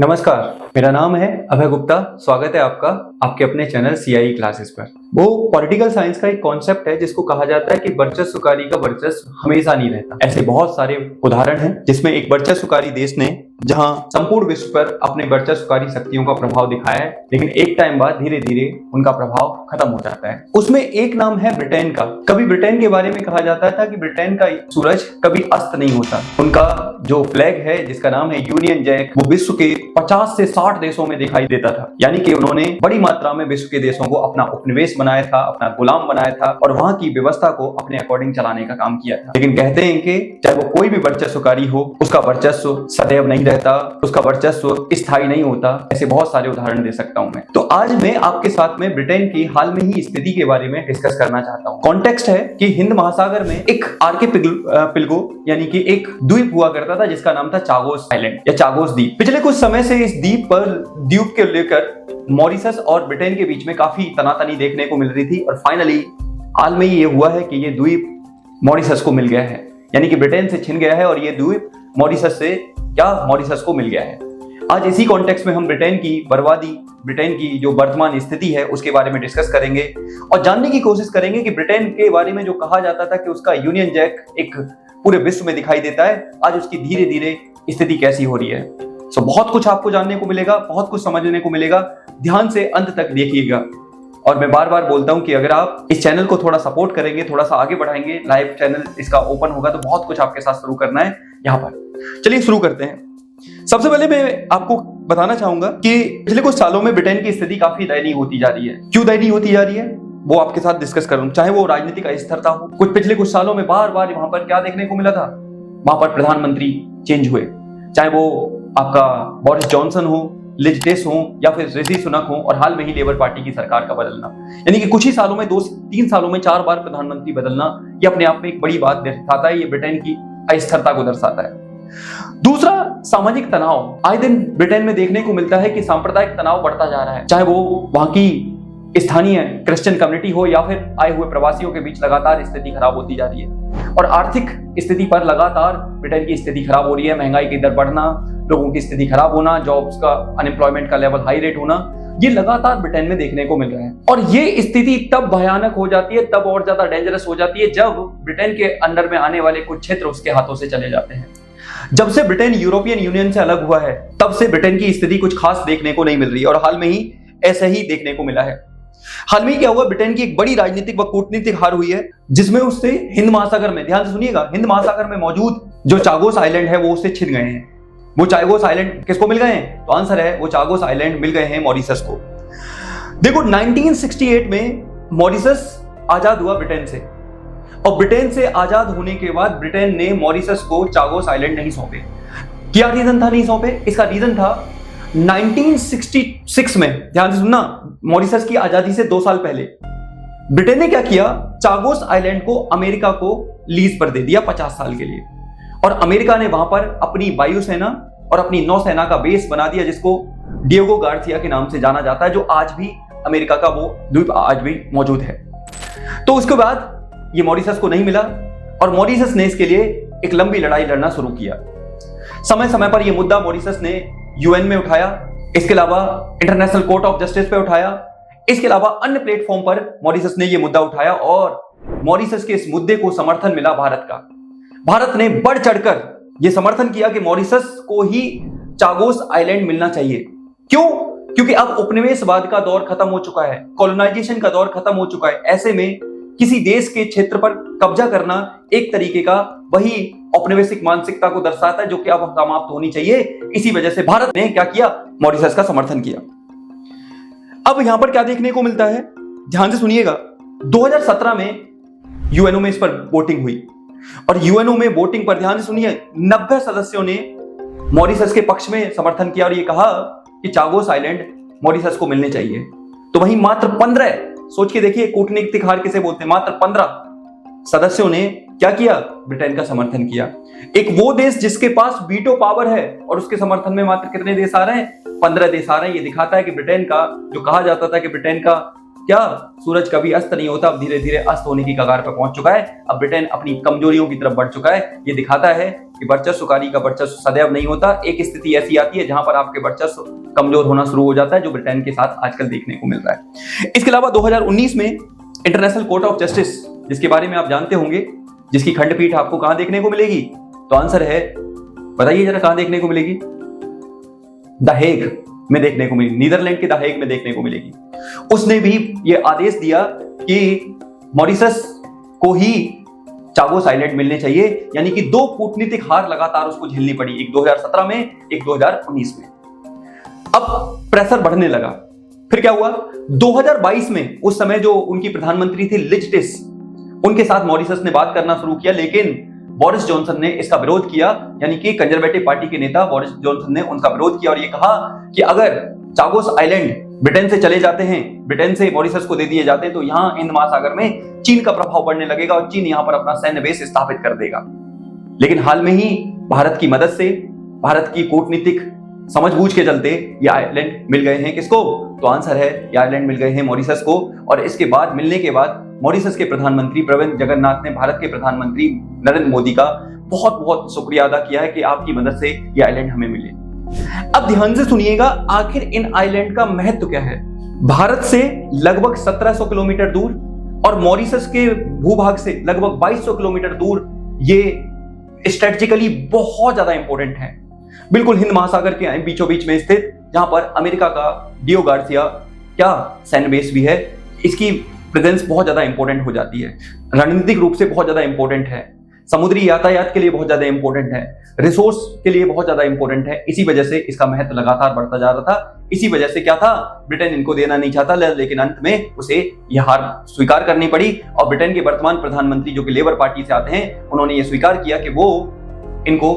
नमस्कार, मेरा नाम है अभय गुप्ता। स्वागत है आपका आपके अपने चैनल CIE क्लासेस पर। वो पॉलिटिकल साइंस का एक कॉन्सेप्ट है जिसको कहा जाता है कि वर्चस्वकारी का वर्चस्व हमेशा नहीं रहता। ऐसे बहुत सारे उदाहरण हैं जिसमें एक वर्चस्वकारी देश ने जहां संपूर्ण विश्व पर अपने वर्चस्वकारी शक्तियों का प्रभाव दिखाया है, लेकिन एक टाइम बाद धीरे धीरे उनका प्रभाव खत्म हो जाता है। उसमें एक नाम है ब्रिटेन का। कभी ब्रिटेन के बारे में कहा जाता था कि ब्रिटेन का सूरज कभी अस्त नहीं होता। उनका जो फ्लैग है जिसका नाम है यूनियन जैक, वो विश्व के 50 से 60 देशों में दिखाई देता था। यानी कि उन्होंने बड़ी मात्रा में विश्व के देशों को अपना उपनिवेश बनाया था, अपना गुलाम बनाया था और वहां की व्यवस्था को अपने अकॉर्डिंग चलाने का काम किया था। लेकिन कहते हैं कि चाहे वो कोई भी वर्चस्वकारी हो, उसका वर्चस्व सदैव नहीं रहता, उसका वर्चस्व स्थायी नहीं होता। ऐसे बहुत सारे उदाहरण दे सकता हूं मैं। तो आज मैं आपके साथ में ब्रिटेन की हाल में ही स्थिति के बारे में डिस्कस करना चाहता हूं। कॉन्टेक्स्ट है कि हिंद महासागर में एक आर्किपिलगो यानी कि एक द्वीप हुआ करता था जिसका नाम था चागोस आइलैंड या चागोस द्वीप। पिछले कुछ समय से इस द्वीप के लेकर मॉरिशस और ब्रिटेन के बीच में काफी तनातनी देखने को मिल रही थी और फाइनली हाल में ये हुआ है कि ये द्वीप मॉरिशस को मिल गया है। यानी कि ब्रिटेन से छिन गया है और ये द्वीप मॉरिशस को मिल गया है। आज इसी कॉन्टेक्स्ट में हम ब्रिटेन की बर्बादी, ब्रिटेन की जो वर्तमान स्थिति है उसके बारे में डिस्कस करेंगे और जानने की कोशिश करेंगे कि ब्रिटेन के बारे में जो कहा जाता था कि उसका यूनियन जैक एक पूरे विश्व में दिखाई देता है, आज उसकी धीरे धीरे स्थिति कैसी हो रही है। सो बहुत कुछ आपको जानने को मिलेगा, बहुत कुछ समझने को मिलेगा। ध्यान से अंत तक देखिएगा। और मैं बार बार बोलता हूं कि अगर आप इस चैनल को थोड़ा सपोर्ट करेंगे, थोड़ा सा आगे बढ़ाएंगे, लाइव चैनल इसका ओपन होगा तो बहुत कुछ आपके साथ शुरू करना है यहाँ पर। चलिए शुरू करते हैं। सबसे पहले मैं आपको बताना चाहूंगा कि पिछले कुछ सालों में ब्रिटेन की स्थिति काफी दयनीय होती जा रही है। क्यों दयनीय होती जा रही है वो आपके साथ डिस्कस करूं। चाहे वो राजनीतिक अस्थिरता हो, पिछले कुछ सालों में बार बार वहां पर क्या देखने को मिला था, वहां पर प्रधानमंत्री चेंज हुए। चाहे वो आपका बोरिस जॉनसन हो, लिज ट्रस हो या फिर ऋषि सुनक हो और हाल में ही लेबर पार्टी की सरकार का बदलना। यानी कि कुछ ही सालों में 2-3 सालों में 4 बार प्रधानमंत्री बदलना, ये अपने आप में एक बड़ी बात दर्शाता है। ये ब्रिटेन की अस्थिरता को दर्शाता है। दूसरा, सामाजिक तनाव। आए दिन ब्रिटेन में देखने को मिलता है कि सांप्रदायिक तनाव बढ़ता जा रहा है। चाहे वो वहां की स्थानीय क्रिश्चियन कम्युनिटी हो या फिर आए हुए प्रवासियों के बीच लगातार स्थिति खराब होती जा रही है और आर्थिक स्थिति पर लगातार ब्रिटेन की स्थिति खराब हो रही है। महंगाई की दर बढ़ना, लोगों की स्थिति खराब होना, जॉब्स का, अनएम्प्लॉयमेंट का लेवल हाई रेट होना, ये लगातार ब्रिटेन में देखने को मिल रहा है। और ये स्थिति तब भयानक हो जाती है, तब और ज्यादा डेंजरस हो जाती है जब ब्रिटेन के अंडर में आने वाले कुछ क्षेत्र उसके हाथों से चले जाते हैं। जब से ब्रिटेन यूरोपियन यूनियन से अलग हुआ है तब से ब्रिटेन की स्थिति कुछ खास देखने को नहीं मिल रही और हाल में ही ऐसा ही देखने को मिला है। हाल में क्या हुआ, ब्रिटेन की एक बड़ी राजनीतिक व कूटनीतिक हार हुई है जिसमें उससे हिंद महासागर में, ध्यान से सुनिएगा, हिंद महासागर में मौजूद जो चागोस आइलैंड है वो उससे छिन गए हैं। वो चागोस आइलैंड किसको मिल गए हैं? तो आंसर है वो चागोस आइलैंड मिल गए हैं मॉरिशस को। देखो 1968 में मॉरिशस आजाद हुआ ब्रिटेन से और ब्रिटेन से आजाद होने के बाद ब्रिटेन ने मॉरिशस को चागोस आइलैंड नहीं सौंपे। क्या रीजन था नहीं सौंपे? इसका रीजन था 1966 में, ध्यान से सुनना, मॉरिशस की आजादी से 2 साल पहले ब्रिटेन ने क्या किया, चागोस आइलैंड को अमेरिका को लीज पर दे दिया 50 साल के लिए और अमेरिका ने वहां पर अपनी वायुसेना और अपनी नौसेना का बेस बना दिया जिसको डिएगो गार्सिया के नाम से जाना जाता है, जो आज भी अमेरिका का वो द्वीप आज भी मौजूद है। तो उसके बाद ये मॉरिशस को नहीं मिला और मॉरिशस ने इसके लिए एक लंबी लड़ाई लड़ना शुरू किया। समय समय पर यह मुद्दा मॉरिशस ने यूएन में उठाया, इसके अलावा इंटरनेशनल कोर्ट ऑफ जस्टिस पे उठाया, इसके अलावा अन्य प्लेटफॉर्म पर मॉरिशस ने यह मुद्दा उठाया और मॉरिशस के इस मुद्दे को समर्थन मिला भारत का। भारत ने बढ़ चढ़कर यह समर्थन किया कि मॉरिशस को ही चागोस आइलैंड मिलना चाहिए। क्यों? क्योंकि अब उपनिवेशवाद का दौर खत्म हो चुका है, कॉलोनाइजेशन का दौर खत्म हो चुका है। ऐसे में किसी देश के क्षेत्र पर कब्जा करना एक तरीके का वही औपनिवेशिक मानसिकता को दर्शाता है जो कि अब समाप्त होनी चाहिए। इसी वजह से भारत ने क्या किया, मॉरिशस का समर्थन किया। अब यहां पर क्या देखने को मिलता है, ध्यान से सुनिएगा। 2017 में यूएनओ में इस पर वोटिंग हुई और यूएनओ में वोटिंग पर, ध्यान से सुनिए, 90 सदस्यों ने मॉरिशस के पक्ष में समर्थन किया और यह कहा कि चागोस आइलैंड मॉरिशस को मिलने चाहिए। तो वहीं मात्र 15, सोच के देखिए कूटनीतिक हार किसे बोलते हैं, मात्र 15 सदस्यों ने क्या किया, ब्रिटेन का समर्थन किया। एक वो देश जिसके पास वीटो पावर है और उसके समर्थन में मात्र कितने देश आ रहे हैं, 15 देश आ रहे हैं। ये दिखाता है कि ब्रिटेन का, जो कहा जाता था कि ब्रिटेन का क्या सूरज कभी अस्त नहीं होता, अब धीरे धीरे अस्त होने की कगार पर पहुंच चुका है। अब ब्रिटेन अपनी कमजोरियों की तरफ बढ़ चुका है। ये दिखाता है कि वर्चस्वकारी का वर्चस्व सदैव नहीं होता। एक स्थिति ऐसी आती है जहां पर आपके वर्चस्व कमजोर होना शुरू हो जाता है, जो ब्रिटेन के साथ आजकल देखने को मिल रहा है। इसके अलावा 2019 में इंटरनेशनल कोर्ट ऑफ जस्टिस, जिसके बारे में आप जानते होंगे, जिसकी खंडपीठ आपको कहां देखने को मिलेगी, तो आंसर है, बताइए जरा कहां देखने को मिलेगी? द हेग में देखने को मिलेगी, नीदरलैंड के द हेग में देखने को मिलेगी। उसने भी यह आदेश दिया कि मॉरिशस को ही चागोस आइलैंड मिलने चाहिए, यानी कि 2 कूटनीतिक हार लगातार उसको झेलनी पड़ी, एक 2017 में, एक 2019 में। अब प्रेशर बढ़ने लगा। फिर क्या हुआ? 2022 में, उस समय जो उनकी प्रधानमंत्री थी लिज ट्रिस, उनके साथ मॉरिशस ने बात करना शुरू किया, लेकिन बोरिस जॉनसन ने इसका विरोध किया, यानी कि कंजर्वेटिव पार्टी के नेता बोरिस जॉनसन ने उनका विरोध किया और ये कहा कि अगर चागोस आइलैंड ब्रिटेन से चले जाते हैं, ब्रिटेन से मॉरिशस को दे दिए जाते हैं, तो यहां हिंद महासागर में चीन का प्रभाव बढ़ने लगेगा और चीन यहां पर अपना सैन्य बेस स्थापित कर देगा। लेकिन हाल में ही भारत की मदद से, भारत की कूटनीतिक समझबूझ के चलते ये आइलैंड मिल गए हैं। किसको? तो आंसर है, ये आइलैंड मिल गए हैं मॉरिशस को। और इसके बाद, मिलने के बाद, मॉरिशस के प्रधानमंत्री प्रविंद जगन्नाथ ने भारत के प्रधानमंत्री नरेंद्र मोदी का बहुत बहुत शुक्रिया अदा किया है कि आपकी मदद से ये आइलैंड हमें मिले। अब ध्यान से सुनिएगा, आखिर इन आइलैंड का महत्व क्या है। भारत से लगभग 1700 किलोमीटर दूर और मॉरिशस के भूभाग से लगभग 2200 किलोमीटर दूर ये स्ट्रेटेजिकली बहुत ज्यादा इंपॉर्टेंट है, बिल्कुल हिंद महासागर के बीचों बीच में स्थित, जहां पर अमेरिका का डियो गार्सिया क्या सैन्य बेस भी है। इसकी प्रेजेंस बहुत ज्यादा इंपॉर्टेंट हो जाती है, रणनीतिक रूप से बहुत ज्यादा इंपॉर्टेंट है, समुद्री यातायात के लिए बहुत ज्यादा इंपॉर्टेंट है, रिसोर्स के लिए बहुत ज्यादा इंपॉर्टेंट है। इसी वजह से इसका महत्व लगातार बढ़ता जा रहा था। इसी वजह से क्या था, ब्रिटेन इनको देना नहीं चाहता, लेकिन अंत में उसे यह हार स्वीकार करनी पड़ी और ब्रिटेन के वर्तमान प्रधानमंत्री, जो कि लेबर पार्टी से आते हैं, उन्होंने ये स्वीकार किया कि वो इनको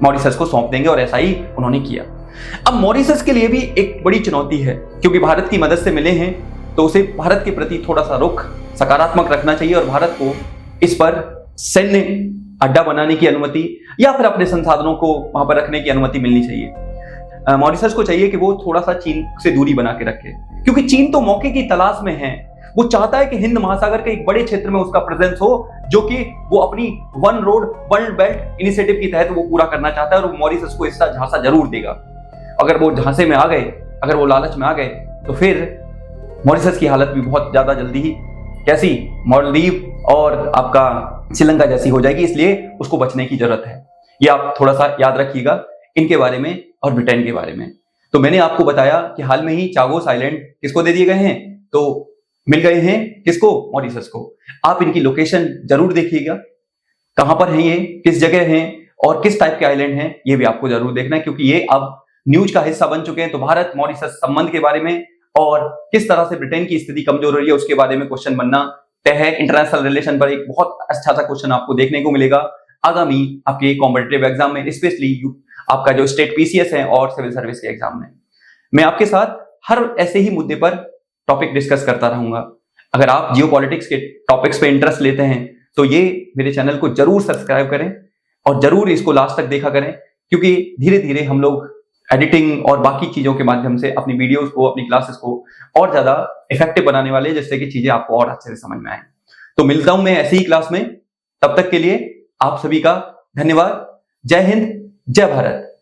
मॉरिशस को सौंप देंगे और ऐसा ही उन्होंने किया। अब मॉरिशस के लिए भी एक बड़ी चुनौती है, क्योंकि भारत की मदद से मिले हैं, तो उसे भारत के प्रति थोड़ा सा रुख सकारात्मक रखना चाहिए और भारत को इस पर सैन्य अड्डा बनाने की अनुमति या फिर अपने संसाधनों को वहां पर रखने की अनुमति मिलनी चाहिए। मॉरिशस को चाहिए कि वो थोड़ा सा चीन से दूरी बना के रखे, क्योंकि चीन तो मौके की तलाश में है। वो चाहता है कि हिंद महासागर के एक बड़े क्षेत्र में उसका प्रेजेंस हो, जो कि वो अपनी one road one belt initiative के तहत वो पूरा करना चाहता है, और वो मॉरिशस को इसका झांसा जरूर देगा। अगर वो झांसे में आ गए, अगर वो लालच में आ गए, तो फिर मॉरिशस की हालत भी बहुत ज्यादा जल्दी ही कैसी, मालदीव और आपका श्रीलंका जैसी हो जाएगी। इसलिए उसको बचने की जरूरत है। ये आप थोड़ा सा याद रखिएगा इनके बारे में और ब्रिटेन के बारे में। तो मैंने आपको बताया कि हाल में ही चागोस आइलैंड किसको दे दिए गए हैं, तो मिल गए हैं किसको, मॉरिशस को। आप इनकी लोकेशन जरूर देखिएगा, कहां पर है ये, किस जगह है और किस टाइप के आइलैंड हैं, ये भी आपको जरूर देखना है, क्योंकि ये अब न्यूज का हिस्सा बन चुके हैं। तो भारत मॉरिशस संबंध के बारे में और किस तरह से ब्रिटेन की स्थिति कमजोर हो रही है, उसके बारे में क्वेश्चन बनना तय है। इंटरनेशनल रिलेशन पर एक बहुत अच्छा सा क्वेश्चन आपको देखने को मिलेगा आगामी आपके कॉम्पिटिटिव एग्जाम में, स्पेशली आपका जो स्टेट पीसीएस है और सिविल सर्विस के एग्जाम में। मैं आपके साथ हर ऐसे ही मुद्दे पर टॉपिक डिस्कस करता रहूंगा। अगर आप जियोपॉलिटिक्स के टॉपिक्स पे इंटरेस्ट लेते हैं, तो ये मेरे चैनल को जरूर सब्सक्राइब करें और जरूर इसको लास्ट तक देखा करें, क्योंकि धीरे धीरे हम लोग एडिटिंग और बाकी चीजों के माध्यम से अपनी वीडियोस को, अपनी क्लासेस को और ज्यादा इफेक्टिव बनाने वाले, जिससे कि चीजें आपको और अच्छे से समझ में आए। तो मिलता हूं मैं ऐसी ही क्लास में, तब तक के लिए आप सभी का धन्यवाद। जय हिंद, जय भारत।